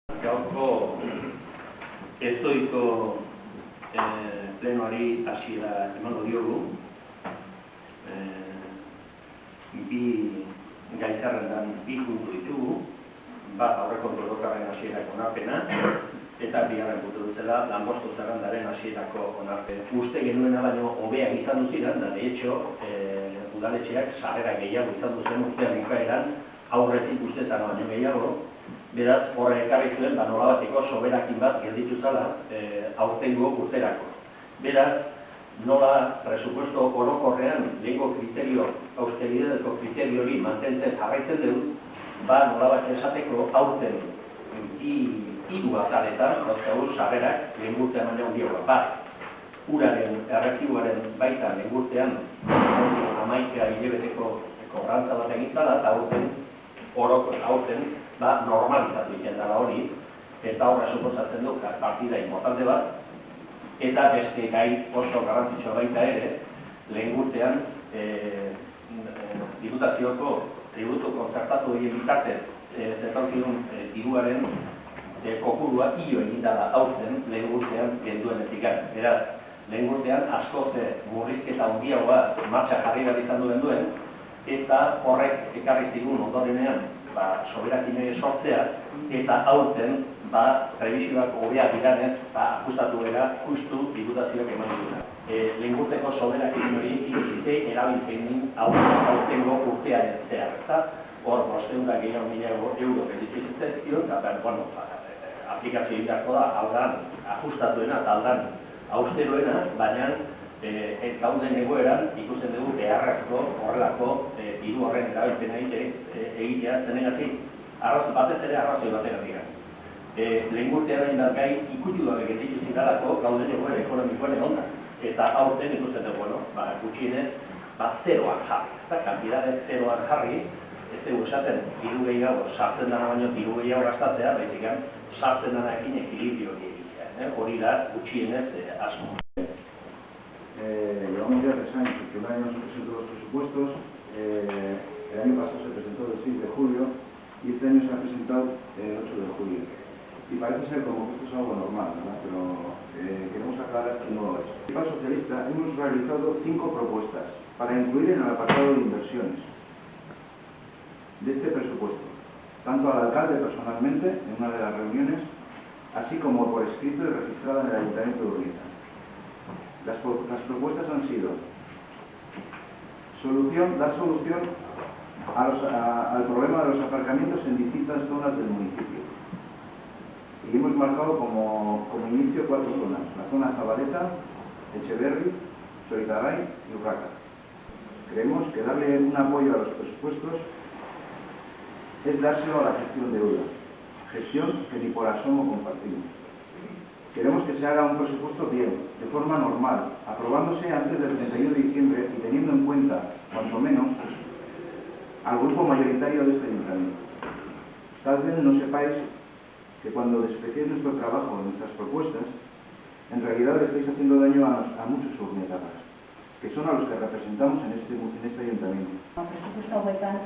Gaurko ezoiko plenoari hasiera emango diogu. Bi gaitzarrendan bi puntu ditugu. Bat aurrekontu orokorraren hasierako onarpena eta bigarren puntu dutela lanpostu zerrendaren hasierako onarpena. Uste genuena baino hobeak izan duziran, da de hecho udaletxeak sarrera gehiago izan duzen urtean bukaeran, aurretik ustetan baino gehiago. Beraz, horre ekarri zuen, nolabateko soberakin bat gelditu zala aurtengo urterako. Beraz, nola presupuesto orokorrean lehengo kriterio, austeridadeko kriterio hori mantentzen jarraitzen dugu, nolabat esateko aurten hiru ataletan, dauzkagu sarrerak lehengurtean baina handiagoa. Bat, uraren errektiboaren baita lehengurtean 11 hilabeteko kobrantza bat egin zala, eta aurten normalizatu egiten dela hori, eta horra suposatzen du partida importante bat, eta beste gai oso garrantzitsua baita ere, lehengurtean diputazioko tributu kontzertatu egin bitartez zetorkidun diruaren kopurua hilo egin dela aurten lehengurtean genduenetik. Beraz, lehengurtean askoz murrizketa handiagoa martxa jarri behar izan duen, eta horrek ekarri zigun ondorenean soberakin sortzea, eta aurten prebisioak hobeak diranez ajustatu gara justu diputazioak eman duguna. Lehengurteko soberakin hori ikizite erabilpenin aurtengo urtearen zehar. Hor, 500 gehiago euro gelditu zitzaizkion, eta aplikazio indarko da aldan ajustatuena eta aldan austeroena, baina gauden egoeran ikusten dugu beharrezko horrelako diru horren erabilpena egitea zenegatik batez ere arrazoi bategatik. Lehengurtean hain gai ikutu gabe gelditu ziralako gauden egoera ekonomikoan egon da. Eta aurten ikusten dugu, gutxienez, zeroan jarri. Eta kantidade zeroan jarri, ez dugu esaten diru gehiago sartzen dana baino diru gehiago gastatzea, baizik sartzen danarekin ekilibrio egitea. Hori da gutxienez asko. Llevamos ya 3 años, el primer año no se presentó los presupuestos, el año pasado se presentó el 6 de julio y este año se ha presentado el 8 de julio. Y parece ser como que esto es algo normal, ¿verdad? Pero queremos aclarar que no lo es. En el Partido Socialista hemos realizado 5 propuestas para incluir en el apartado de inversiones de este presupuesto, tanto al alcalde personalmente en una de las reuniones, así como por escrito y registrada en el Ayuntamiento de Urnieta. Las propuestas han sido dar solución al problema de los aparcamientos en distintas zonas del municipio. Y hemos marcado como inicio 4 zonas: la zona Zabaleta, Echeverri, Soritagay y Urraca. Creemos que darle un apoyo a los presupuestos es dárselo a la gestión de UDA, gestión que ni por asomo compartimos. Queremos que se haga un presupuesto bien, de forma normal, aprobándose antes del 31 de diciembre y teniendo en cuenta, cuanto menos, al grupo mayoritario de este ayuntamiento. Tal vez no sepáis que cuando despreciáis nuestro trabajo, nuestras propuestas, en realidad le estáis haciendo daño a muchos urnietatas, que son a los que representamos en este ayuntamiento. Presupuesto hauetan,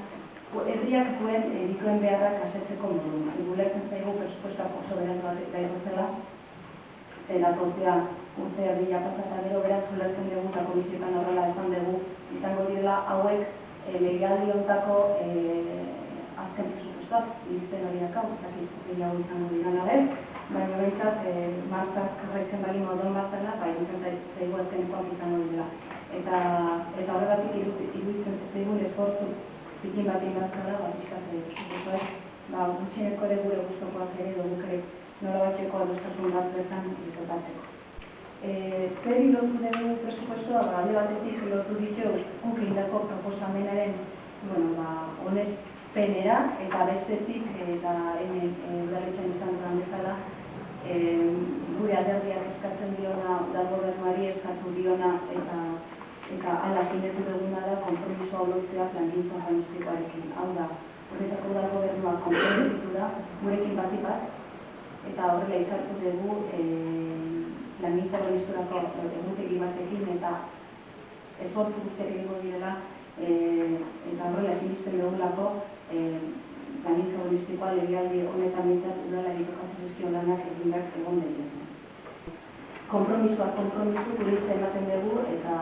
herriak dituen beharrak asetzeko modua. Guretzen zaigu presupuesto oso berandu bat daigozela, elakotzea urte erdila pasata gero beraz ulertzen dugu eta komisioetan horrela esan dugu izango direla hauek legealdi hontako azken presupuestoak izten horiak hau, gehiago izango dira nabe, baina behintzat martzak jarraitzen bali modon bat zela, iruditzen zaigu azkenekoak izango dira. Eta horregatik iruditzen zaigun esfortzu zikin bat egin bat zela, pixkatzea presupuestoak, gutxieneko ere gure gustokoak ere dugu ere nolabaiteko adostasun bat bertan topatzeko. Zer lotu dugu presupuestoa, alde batetik lotu ditu guk egindako proposamenaren honezpenera, eta bestetik, eta udaletxean izan dudan bezala, gure alderdiak eskatzen diona, udal gobernuari eskatu diona, eta ala zinetu duguna da konpromisoa lortzea plangintza urbanistikoarekin. Hau da, horretako udal gobernua konprometitu da, gurekin batik bat, eta horrela izartu dugu plangintza urbanisturako egutegi batekin eta esfortzu guztiak egingo direla eta horrela sinisten dugulako plangintza urbanistikoa legealdi honetan mintzat udalari tokatzen emendakinak egon daitezen. Konpromisoa konpromiso gure hitza ematen dugu eta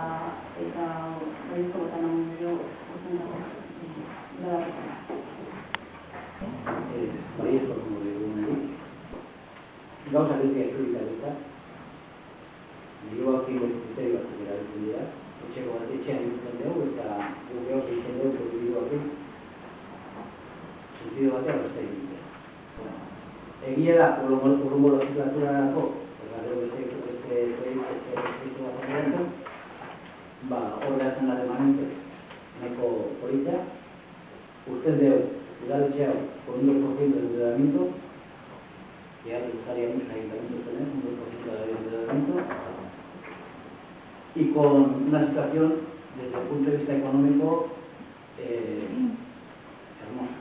proiektu botan hau dugu ozen dago. Proiektu dugu gauza guztia ikurita dut. Nire kriterio batzuk erabiltzen dira. Etxeko bat etxean ikusten dugu eta gure hor egiten dugu proiektu sentido batean beste egitea. Egia da, urrungo legislaturarako, beste proiektu bat egiten, hor behatzen da remanente nahiko polita. Usten dugu, udaletxe hau, con un 2% de endeudamiento, que ya le gustaría mucho al ayuntamiento tener un 2% de endeudamiento, y con una situación, desde el punto de vista económico, hermosa.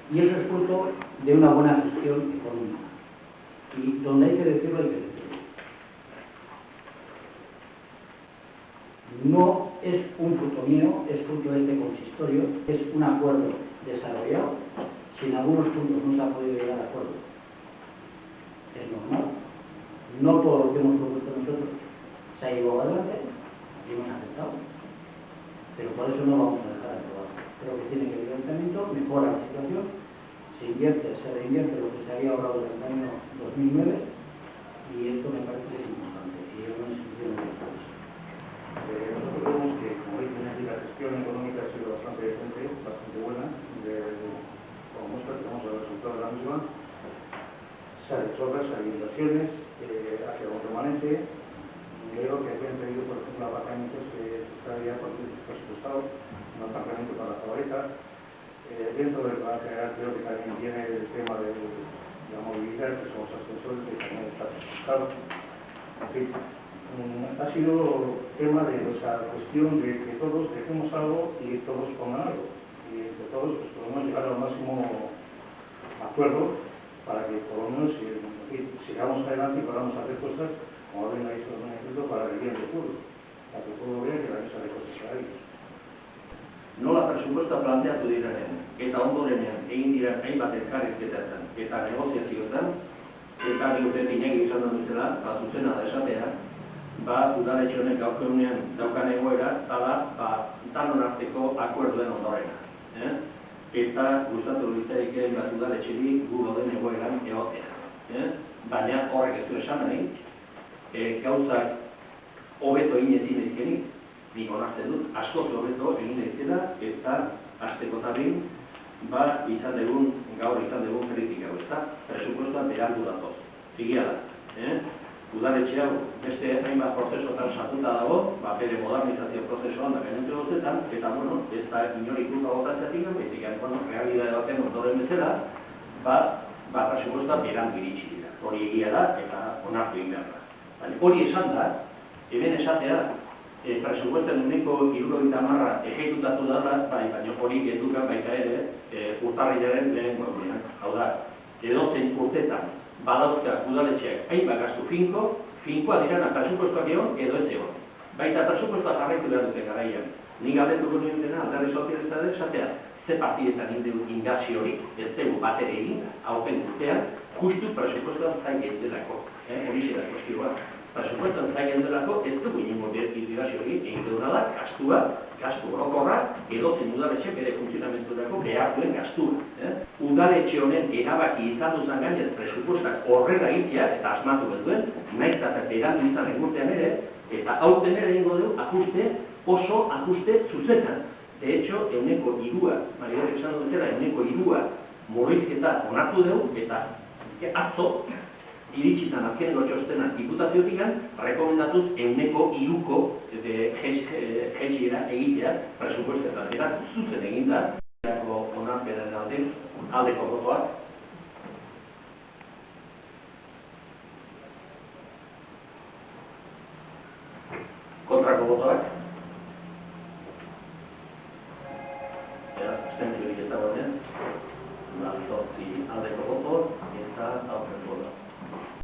Y eso es fruto de una buena gestión económica. Y donde hay que decirlo, hay que decirlo. No es un fruto mío, es fruto de este consistorio, es un acuerdo desarrollado. Si en algunos puntos no se ha podido llegar a acuerdo, es normal. No todo lo que hemos propuesto nosotros se ha llevado adelante y hemos aceptado. Pero por eso no vamos a dejar de aprobar. Creo que tiene que haber un ayuntamiento, mejora la situación, se reinvierte lo que se había ahorrado desde el año 2009 y esto me parece que es importante y es una institución de todos. Nosotros vemos que, como dicen aquí, la gestión económica ha sido bastante decente, bastante buena. Como muestra, tenemos el resultado de la misma. Se han hecho obras, hay inversiones, ha quedado permanente. Creo que aquí han pedido, por ejemplo, aparcamientos que está ya presupuestado, un aparcamiento para la Zabaleta. Dentro del plan general creo que también tiene el tema de la movilidad, que son los ascensores, que también está presupuestado. En fin, ha sido tema de esa cuestión de que todos dejemos algo y todos pongan algo. Y entre todos pues, podemos llegar al máximo acuerdo para que por lo menos sigamos adelante y podamos hacer cosas, como habéis dicho en un ejemplo, para el bien del pueblo. Para que el pueblo vea que la mesa de cosas para ellos. Nola presupuestoa planteatu direnen, eta ondorenean egin dira hainbat elkarrizketetan eta negoziazioetan, eta nik uste Iñaki izan da duzela, zuzena da esatea, udaletxe honek gaurko egunean daukan egoera, danon arteko akuerduen ondorena. Eta gustatu litzaike udaletxeri gu gauden egoeran egotea. Baina horrek ez du esan nahi, gauzak hobeto egin ezin daizkenik, nik onartzen dut, askoz hobeto egin daizkela eta hasteko eta behin gaur izan dugun kritika hau, ezta? Presupuestoa berandu datoz. Egia da. Udaletxe hau beste hainbat prozesuetan sartuta dago, bere modernizazio prozesuan da gainontzeko guztetan, eta ez da inori kulpa botatzeatik, baizik realidade baten ondoren bezala, presupuestoa berandu iritsi dira. Hori egia da eta onartu egin behar da. Hori esan da, hemen esatea, presupuestoen uneko 70% ejekutatu dara, baina hori gendukan baita ere urtarrilaren lehen egunean. Hau da, edozein urtetan badauzka udaletxeak hainbat gastu finkoa dirana presupuestoak egon edo ez egon. Baita presupuestoa jarraitu behar dute garaian. Nik galdetuko nuen dena alderdi sozialista da esatea, ze partidetan indegu ingazio hori, ez dugu bat ere egin, haupen urtean, justu presupuestoan zain gendelako. Hori zera kostioa. Presupuestoan zain gendelako ez dugu inengo ingazio hori, egin duguna da, gastu orokorra, edozein udaletxe bere funtzionamenturako behar duen gastua. Udaletxe honen erabaki izan duzan gainez presupuestak horrela egitea eta asmatu duen, nahiz eta berandu izan egurtean ere, eta hauten ere egingo dugu oso ajuste zuzetan. De hecho, euneko 3, Maribel esan dutela, euneko 3 murrizketa onartu dugu, eta atzo, iritsitan azkeneko txostena diputaziotik rekomendatuz euneko 3ko jaitsiera egitea presupuestetan. Eta zuzen egin da, onarpenen aldeko botoak. Kontrako botoak.